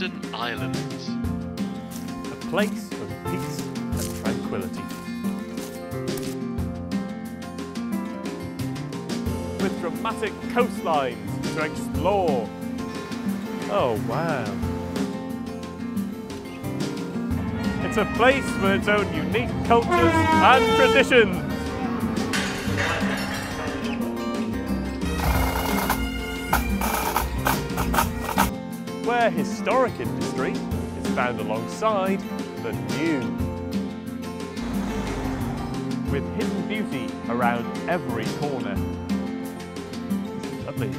Western Islands. A place of peace and tranquility. With dramatic coastlines to explore. Oh wow. It's a place with its own unique cultures and traditions. Where historic industry is found alongside the new. With hidden beauty around every corner. Lovely.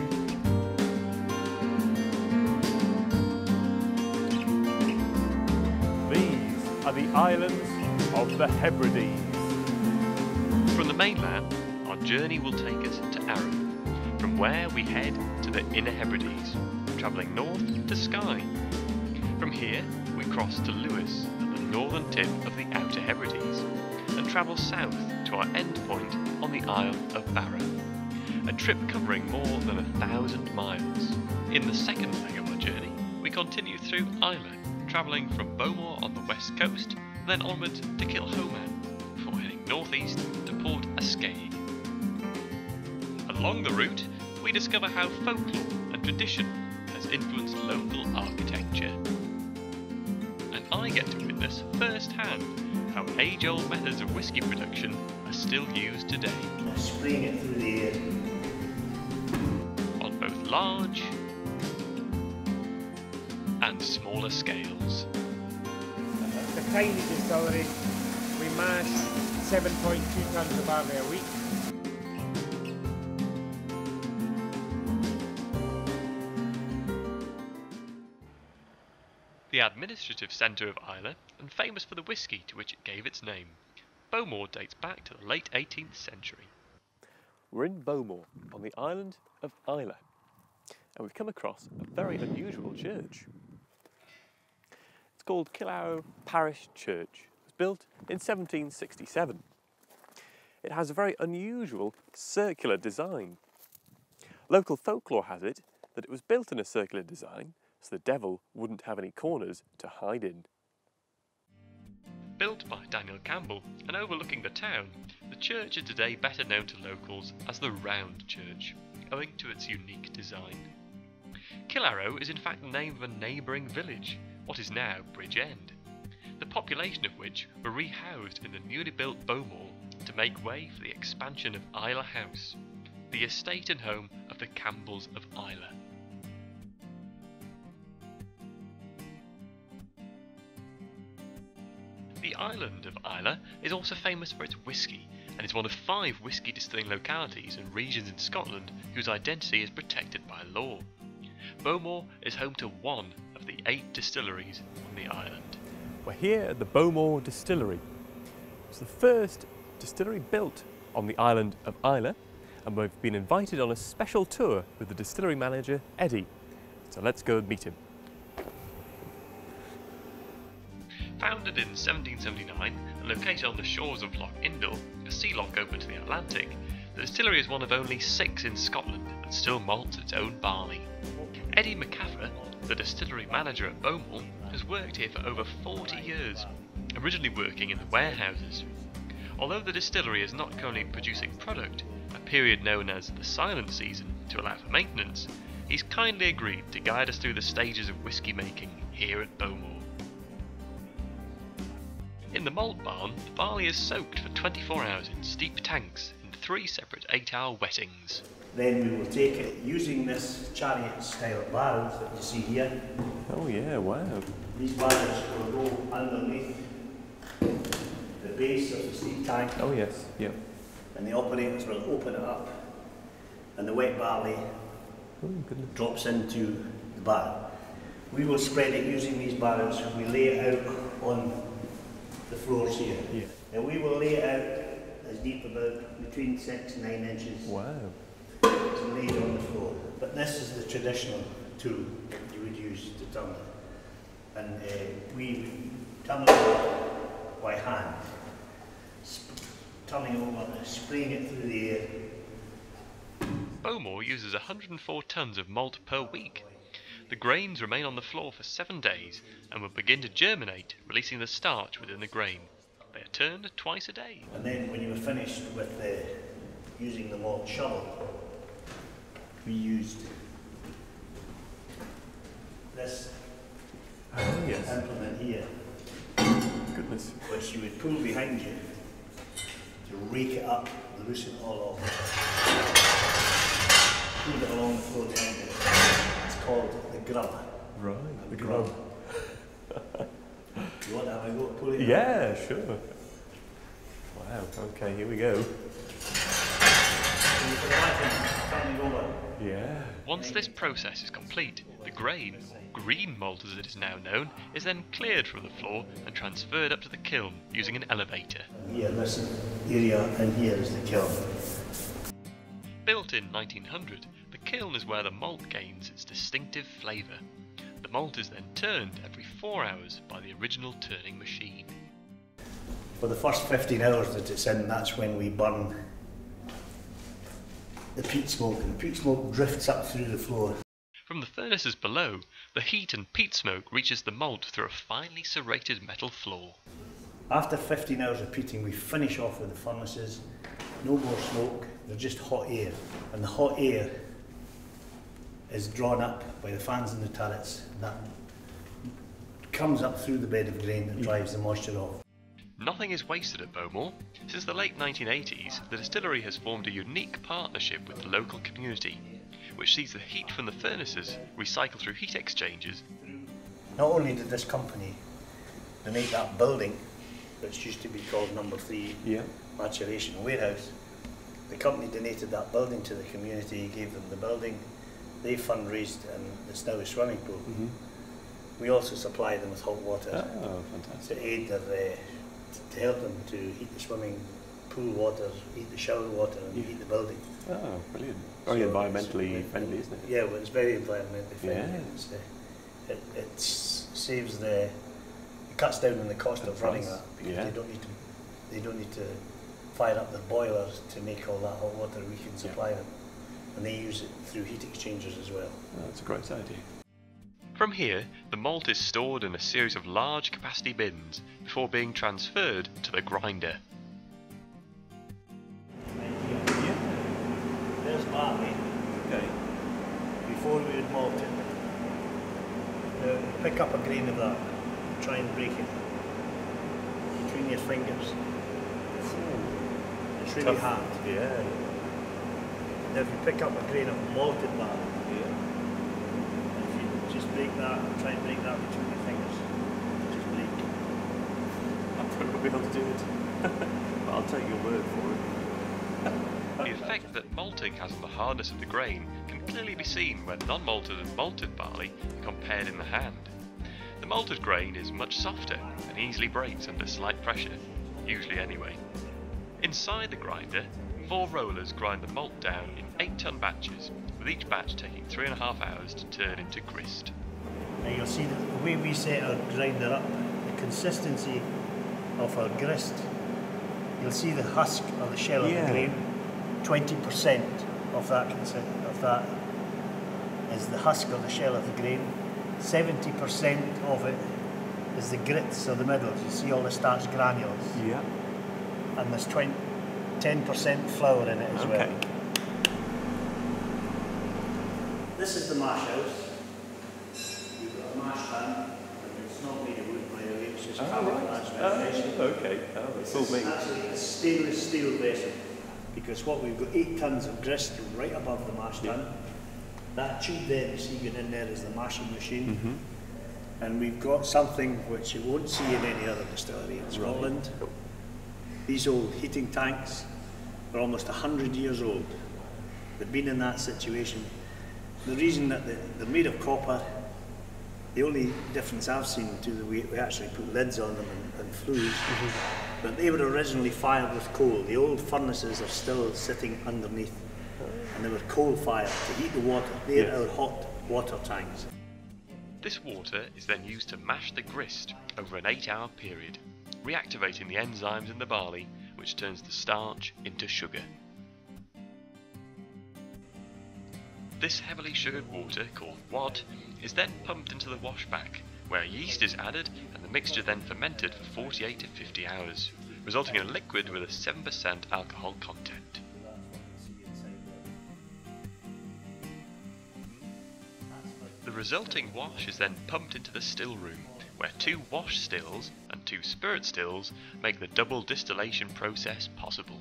These are the islands of the Hebrides. From the mainland, our journey will take us to Arran, from where we head to the Inner Hebrides, travelling north to Skye. From here, we cross to Lewis at the northern tip of the Outer Hebrides and travel south to our end point on the Isle of Barra, a trip covering more than 1,000 miles. In the second leg of our journey, we continue through Islay, travelling from Bowmore on the west coast, then onward to Kilchoman, before heading northeast to Port Askaig. Along the route, we discover how folklore and tradition has influenced local architecture. And I get to witness firsthand how age-old methods of whisky production are still used today. Spraying it through the air. On both large and smaller scales. The tiny distillery, we mash 7.2 tonnes of barley a week. The administrative centre of Islay, and famous for the whisky to which it gave its name. Bowmore dates back to the late 18th century. We're in Bowmore on the island of Islay, and we've come across a very unusual church. It's called Kilhoman Parish Church. It was built in 1767. It has a very unusual circular design. Local folklore has it that it was built in a circular design so the devil wouldn't have any corners to hide in. Built by Daniel Campbell and overlooking the town, the church is today better known to locals as the Round Church, owing to its unique design. Killarrow is in fact the name of a neighbouring village, what is now Bridge End, the population of which were rehoused in the newly built Bowmore to make way for the expansion of Islay House, the estate and home of the Campbells of Islay. The island of Islay is also famous for its whisky, and is one of 5 whisky distilling localities and regions in Scotland whose identity is protected by law. Bowmore is home to one of the 8 distilleries on the island. We're here at the Bowmore Distillery. It's the first distillery built on the island of Islay, and we've been invited on a special tour with the distillery manager, Eddie. So let's go and meet him. Founded in 1779 and located on the shores of Loch Indel, a sea loch open to the Atlantic, the distillery is one of only 6 in Scotland that still malts its own barley. Eddie McCaffrey, the distillery manager at Bowmore, has worked here for over 40 years, originally working in the warehouses. Although the distillery is not currently producing product, a period known as the silent season to allow for maintenance, he's kindly agreed to guide us through the stages of whisky making here at Bowmore. In the malt barn, the barley is soaked for 24 hours in steep tanks in 3 separate 8-hour wettings. Then we will take it using this chariot style barrels that you see here. Oh yeah, wow. These barrels will go underneath the base of the steep tank, Oh yes, yep. and the operators will open it up, and the wet barley Oh goodness. drops into the barrel. We will spread it using these barrels. We lay it out on the floors here. Yeah. And we will lay it out as deep about between 6 and 9 inches. Wow. To lay it on the floor. But this is the traditional tool that you would use to turn it. And we turn it over by hand. Turning it over, spraying it through the air. Bowmore uses 104 tonnes of malt per week. The grains remain on the floor for 7 days and will begin to germinate, releasing the starch within the grain. They are turned twice a day. And then when you were finished with using the malt shovel, we used this implement here, Goodness. which you would pull behind you to rake it up, loosen it all off. Pull it along the floor behind you. It's called the grub. Right, The grub. You want to have a go at pulling it? Yeah, sure. Wow, okay, here we go. So you can imagine turning over. Yeah. Once this process is complete, the grain, or green malt as it is now known, is then cleared from the floor and transferred up to the kiln using an elevator. Here, this area in here is the kiln. Built in 1900, the kiln is where the malt gains its distinctive flavour. The malt is then turned every 4 hours by the original turning machine. For the first 15 hours that it's in, that's when we burn the peat smoke, and the peat smoke drifts up through the floor. From the furnaces below, the heat and peat smoke reaches the malt through a finely serrated metal floor. After 15 hours of peating, we finish off with the furnaces. No more smoke, they're just hot air. And the hot air is drawn up by the fans in the turrets. That comes up through the bed of grain and drives the moisture off. Nothing is wasted at Bowmore. Since the late 1980s, the distillery has formed a unique partnership with the local community, which sees the heat from the furnaces recycled through heat exchangers. Not only did this company donate that building, which used to be called Number 3 Maturation Warehouse, the company donated that building to the community, gave them the building, they fundraised, and it's now a swimming pool. We also supply them with hot water to aid their, to help them to heat the swimming pool water, heat the shower water, and heat the building. Oh, brilliant. Very environmentally friendly, isn't it? Yeah, well, it's very environmentally friendly. Yeah. It saves it cuts down on the cost of running that, because they don't need to fire up the boilers to make all that hot water. We can supply them, and they use it through heat exchangers as well. Oh, that's a great idea. From here, the malt is stored in a series of large capacity bins before being transferred to the grinder. There's barley. Okay. Before we would malt it, pick up a grain of that, try and break it between your fingers. It's really hard. Yeah. Now if you pick up a grain of malted barley, if you just break that, try and break that between your fingers, just break. I probably won't be able to do it, but I'll take your word for it. The effect that malting has on the hardness of the grain can clearly be seen when non-malted and malted barley are compared in the hand. The malted grain is much softer and easily breaks under slight pressure, usually anyway. Inside the grinder, 4 rollers grind the malt down in 8-ton batches, with each batch taking 3.5 hours to turn into grist. Now you'll see that the way we set our grinder up, the consistency of our grist, you'll see the husk or the shell of the grain. 20% of that is the husk or the shell of the grain. 70% of it is the grits or the middles. You see all the starch granules. Yeah. And there's 10% flour in it as well. This is the mash house. You've got a mash tun, and it's not made of wood, by the way, it's just camouflage ventilation. Okay. Oh, that's all me. It's actually a stainless steel vessel, because what we've got 8 tons of grist right above the mash tun. That tube there you see going in there is the mashing machine. And we've got something which you won't see in any other distillery in Scotland. These old heating tanks are almost 100 years old. They've been in that situation. The reason that they're made of copper, the only difference I've seen to them, we actually put lids on them and flues, but they were originally fired with coal. The old furnaces are still sitting underneath, and they were coal fired to heat the water. They're our hot water tanks. This water is then used to mash the grist over an 8-hour period, reactivating the enzymes in the barley, which turns the starch into sugar. This heavily sugared water, called wad, is then pumped into the washback, where yeast is added and the mixture then fermented for 48 to 50 hours, resulting in a liquid with a 7% alcohol content. The resulting wash is then pumped into the still room, where 2 wash stills and 2 spirit stills make the double distillation process possible.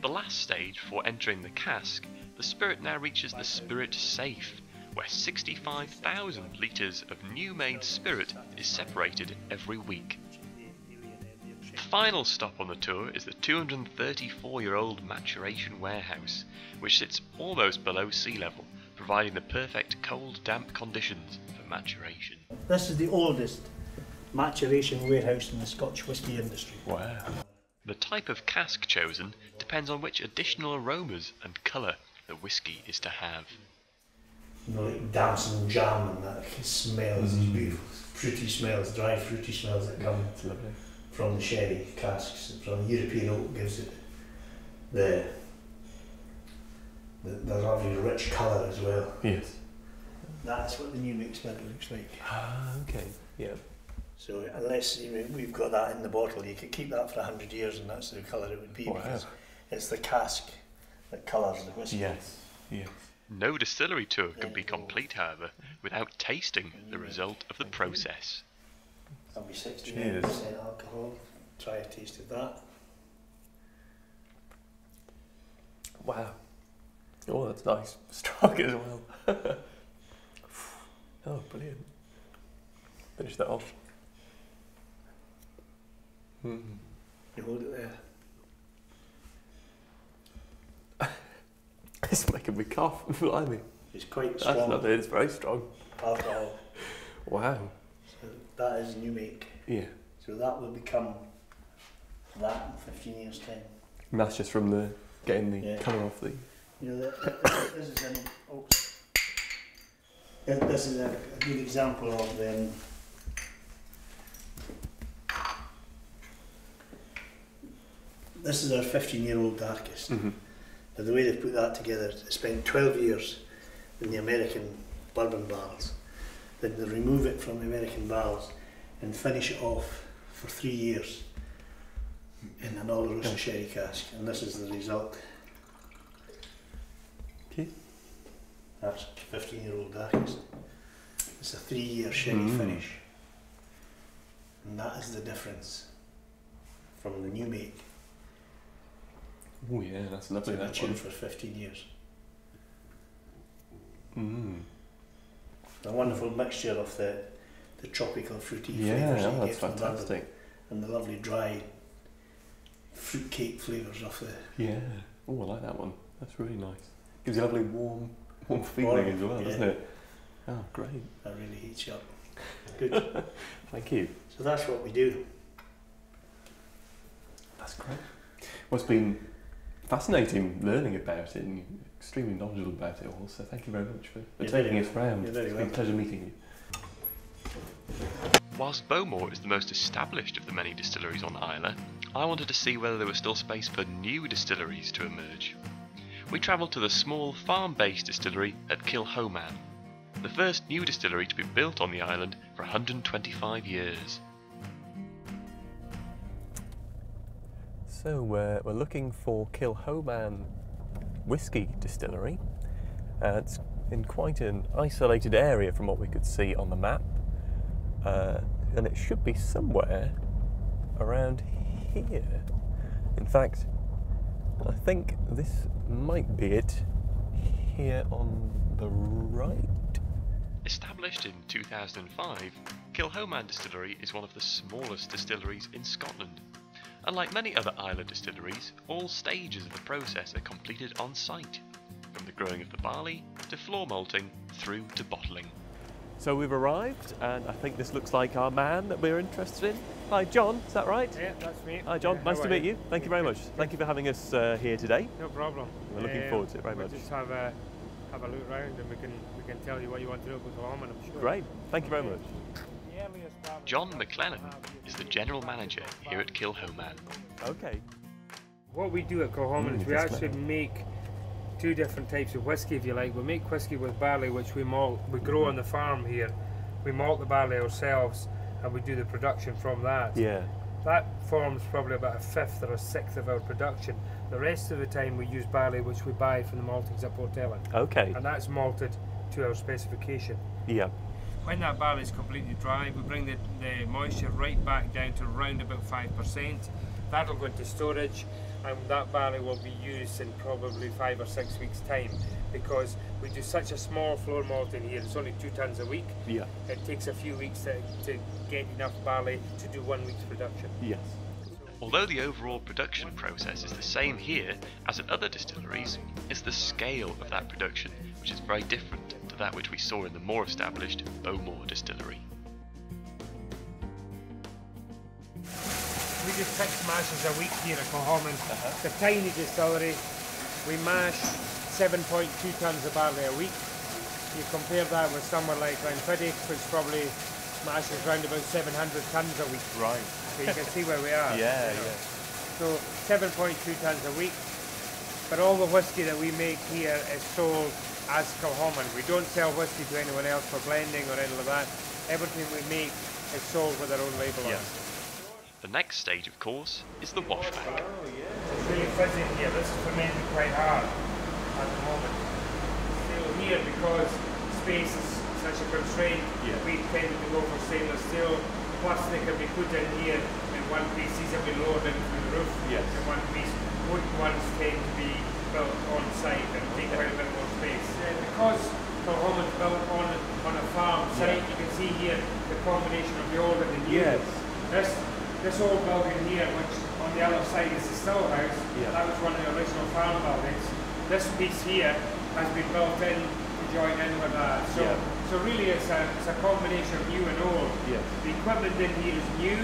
The last stage before entering the cask, the spirit now reaches the spirit safe, where 65,000 litres of new-made spirit is separated every week. The final stop on the tour is the 234-year-old Maturation warehouse, which sits almost below sea level, providing the perfect cold, damp conditions for maturation. This is the oldest maturation warehouse in the Scotch whisky industry. Wow. The type of cask chosen depends on which additional aromas and colour the whisky is to have. You know, like dancing jam and that smells, these beautiful fruity smells, dry fruity smells that come from the sherry casks. From the European oak gives it the lovely rich colour as well. Yes. That's what the new make spirit looks like. Ah, okay. Yeah. So unless we've got that in the bottle, you could keep that for 100 years and that's the colour it would be. Wow. Because it's the cask that colours the whisky. Yes. Yes. No distillery tour can be complete, however, without tasting the result of the process. That'll be 69% alcohol. Try a taste of that. Wow. Oh, that's nice. Strong as well. Oh, brilliant. Finish that off. You hold it there. It's making me cough. Blimey. It's quite That's strong not it. It's very strong. alcohol. Wow. So that is new make. Yeah. So that will become that in 15 years' time. And that's just from the getting the Yeah. colour off the. You know, this is an this is a good example of this is our 15-year-old darkest. Mm-hmm. Now the way they put that together, they spent 12 years in the American bourbon barrels. Then they remove it from the American barrels and finish it off for 3 years in an Oloroso sherry cask, and this is the result. Okay. That's 15-year-old darkest. It's a 3-year sherry finish, and that is the difference from the new make. Oh yeah, that's lovely. That Matured one. for 15 years. Mm. A wonderful mixture of the tropical fruity Yeah, flavours that you that's get from bourbon, fantastic. and the lovely dry fruit cake flavours of the. Yeah. Oh, I like that one. That's really nice. Gives you a lovely warm feeling as well, doesn't it? Oh, great. That really heats you up. Good. Thank you. So that's what we do. That's great. Well, it's been fascinating learning about it and extremely knowledgeable about it all, so thank you very much for You're taking very us round. You're very It's been a welcome. pleasure meeting you. Whilst Bowmore is the most established of the many distilleries on Islay, I wanted to see whether there was still space for new distilleries to emerge. We travelled to the small farm-based distillery at Kilhoman, the first new distillery to be built on the island for 125 years. So we're looking for Kilchoman Whisky Distillery. It's in quite an isolated area from what we could see on the map, and it should be somewhere around here. In fact, I think this might be it here on the right. Established in 2005, Kilhoman Distillery is one of the smallest distilleries in Scotland. Unlike many other island distilleries, all stages of the process are completed on site, from the growing of the barley to floor malting through to bottling. So we've arrived, and I think this looks like our man that we're interested in. Hi, John, is that right? Yeah, that's me. Hi, John. Yeah, Nice how to are meet you. Thank you very much. Thank you for having us here today. No problem. We're looking forward to it very we'll much. Just have a look round, and we can tell you what you want to do with Kilhoman, I'm sure. Great. Thank you very much. The earliest John McLennan is the general manager here at Kilhoman. Okay. What we do at Kilhoman is we actually make two different types of whiskey, if you like. We make whiskey with barley, which we malt. We grow on the farm here. We malt the barley ourselves, and we do the production from that. Yeah. That forms probably about a fifth or a sixth of our production. The rest of the time we use barley, which we buy from the maltings at Port Askaig. Okay. And that's malted to our specification. Yeah. When that barley is completely dry, we bring the moisture right back down to around about 5%. That'll go into storage, and that barley will be used in probably 5 or 6 weeks' time, because we do such a small floor malt in here. It's only 2 tons a week. Yeah. It takes a few weeks to get enough barley to do 1 week's production. Yes. Although the overall production process is the same here as at other distilleries, it's the scale of that production which is very different to that which we saw in the more established Bowmore distillery. We do 6 mashes a week here at Kilhoman. It's a tiny distillery. We mash 7.2 tons of barley a week. You compare that with somewhere like Hebrides, which probably mashes around about 700 tons a week. Right. So you can see where we are. Yeah, you know. yeah. So 7.2 tons a week. But all the whiskey that we make here is sold as Kilhoman. We don't sell whiskey to anyone else for blending or anything like that. Everything we make is sold with our own label on it. The next stage, of course, is the washback. It's really fizzy here. This is fermenting quite hard at the moment. Still here, because space is such a constraint, we tend to go for stainless steel. Plus they can be put in here in one piece. These have been lowered in through the roof in one piece. Wooden ones tend to be built on site and take quite a bit more space. Because Kilhoman's built on a farm site, you can see here the combination of the old and the new. This old building here, which on the other side is the still house, that was one of the original farm buildings. This piece here has been built in to join in with that. So really it's a combination of new and old. The equipment in here is new.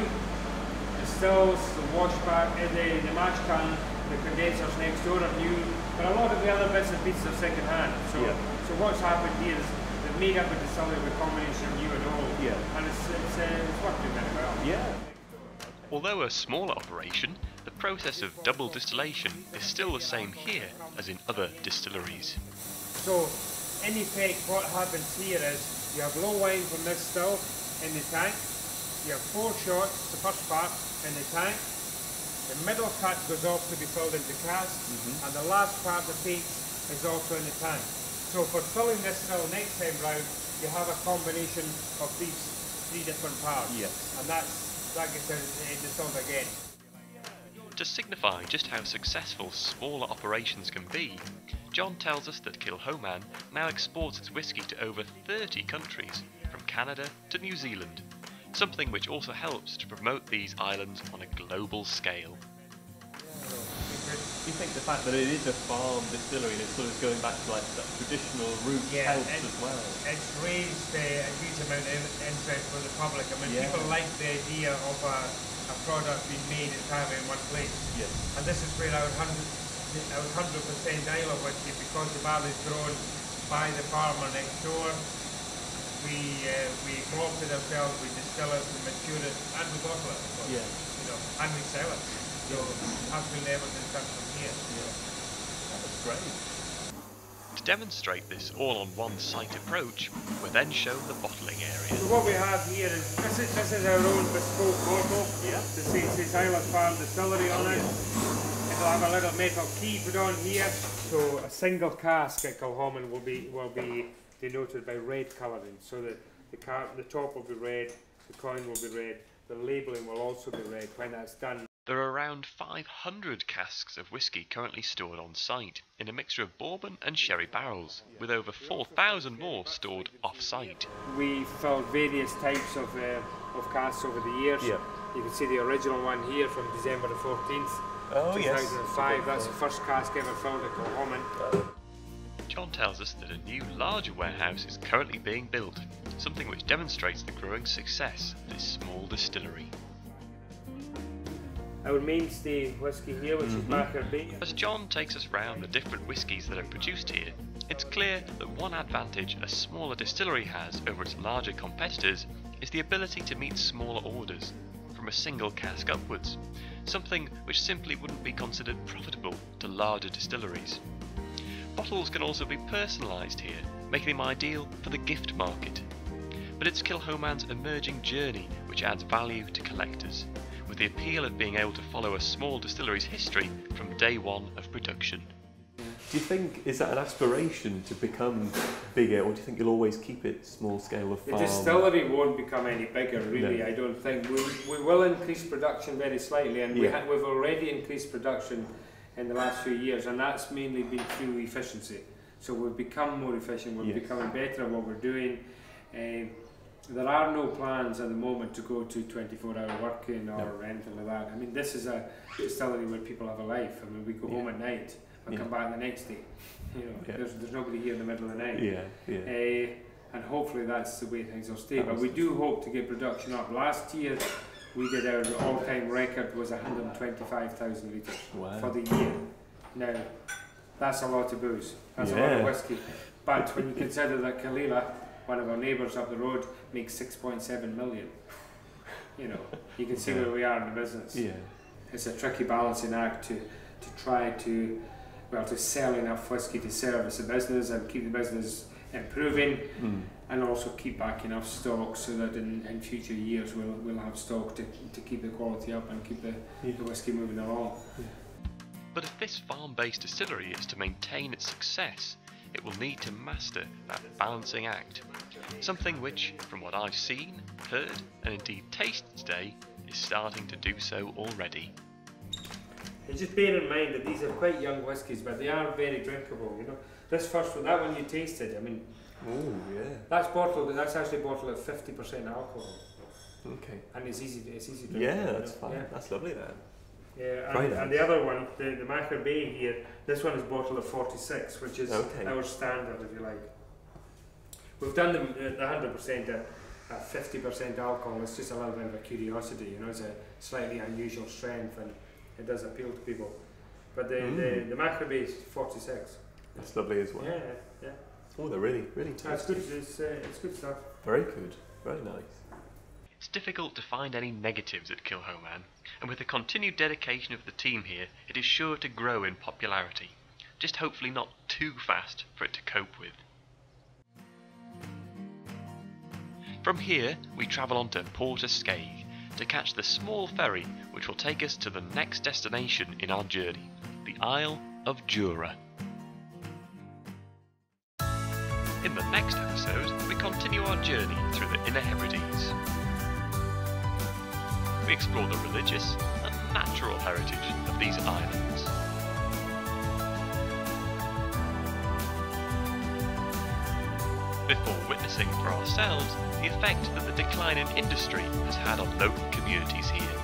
The stills, the washback, the mash tun, the condensers next door are new, but a lot of the other bits and pieces are second hand. So what's happened here is they've made up a distillery with a combination of new and old. And it's working very well. Although a smaller operation, the process of double distillation is still the same here as in other distilleries. So, in effect, what happens here is you have low wine from this still in the tank, you have 4 shots, the first part, in the tank, the middle cut goes off to be filled into casks, and the last part, the peaks, is also in the tank. So for filling this still next time round, you have a combination of these 3 different parts, and that gets distilled again. To signify just how successful smaller operations can be, John tells us that Kilchoman now exports its whisky to over 30 countries, from Canada to New Zealand, something which also helps to promote these islands on a global scale. Do you think the fact that it is a farm distillery and it's sort of going back to like that traditional roots helps as well? It's raised a huge amount of interest for the public. I mean, people like the idea of a product being made entirely in one place. And this is where our 100% Islay whiskey, because the barley is grown by the farmer next door, we malt it ourselves, we distill it, we mature it, and we bottle it, of course, you know, and we sell it. So has been everything done from here. That's great. To demonstrate this all-on-one-site approach, we're then shown the bottling area. So what we have here is, this is our own bespoke bottle. The Islay Farm Distillery on it. It'll have a little metal key put on here. So a single cask at Kilhoman will be denoted by red colouring. So the top will be red, the coin will be red, the labelling will also be red when that's done. There are around 500 casks of whisky currently stored on site, in a mixture of bourbon and sherry barrels, with over 4,000 more stored off-site. We filled various types of casks over the years. You can see the original one here from December the 14th, 2005. That's the first cask ever filled at Kilhoman. John tells us that a new, larger warehouse is currently being built, something which demonstrates the growing success of this small distillery. Our mainstay whisky here, which is Marker Bay. As John takes us round the different whiskies that are produced here, it's clear that one advantage a smaller distillery has over its larger competitors is the ability to meet smaller orders. From from a single cask upwards, something which simply wouldn't be considered profitable to larger distilleries. Bottles can also be personalised here, making them ideal for the gift market. But it's Kilchoman's emerging journey which adds value to collectors, with the appeal of being able to follow a small distillery's history from day one of production. Do you think, is that an aspiration to become bigger, or do you think you'll always keep it small scale of farm? The distillery won't become any bigger, really, No. I don't think. We will increase production very slightly, and we've already increased production in the last few years, and that's mainly been through efficiency. So we've become more efficient, we're becoming better at what we're doing. There are no plans at the moment to go to 24-hour working or anything like that. I mean, this is a distillery where people have a life. I mean, we go home at night and come back the next day. You know, there's nobody here in the middle of the night. And hopefully that's the way things will stay. But we do hope to get production up. Last year, we did our all-time record was 125,000 litres for the year. Now, that's a lot of booze. That's a lot of whiskey. But when you consider that Kalila, one of our neighbours up the road, makes 6.7 million. You know, you can see where we are in the business. It's a tricky balancing act to try to, well, to sell enough whiskey to service the business and keep the business improving, and also keep back enough stock so that in future years we'll have stock to keep the quality up and keep the whiskey moving along. But if this farm-based distillery is to maintain its success, it will need to master that balancing act, something which, from what I've seen, heard and indeed tasted today, is starting to do so already. And just bear in mind that these are quite young whiskies, but they are very drinkable, you know. This first one, that one you tasted, I mean, that's actually bottled at 50% alcohol. Okay. And it's easy to drink. Yeah, that's fine. Yeah. That's lovely then. Yeah, and the other one, the Macher Bay here, this one is bottled at 46, which is our standard, if you like. We've done the 100% at 50% alcohol. It's just a little bit of a curiosity, you know. It's a slightly unusual strength, and it does appeal to people. But the Macher Bay is 46. That's lovely as well. Yeah. Oh, they're really, really tasty. It's good. It's good stuff. Very good. Very nice. It's difficult to find any negatives at Kilhoman, and with the continued dedication of the team here, it is sure to grow in popularity. Just hopefully not too fast for it to cope with. From here, we travel on to Port Askaig to catch the small ferry which will take us to the next destination in our journey, the Isle of Jura. In the next episode, we continue our journey through the Inner Hebrides. We explore the religious and natural heritage of these islands. Before witnessing for ourselves the effect that the decline in industry has had on local communities here.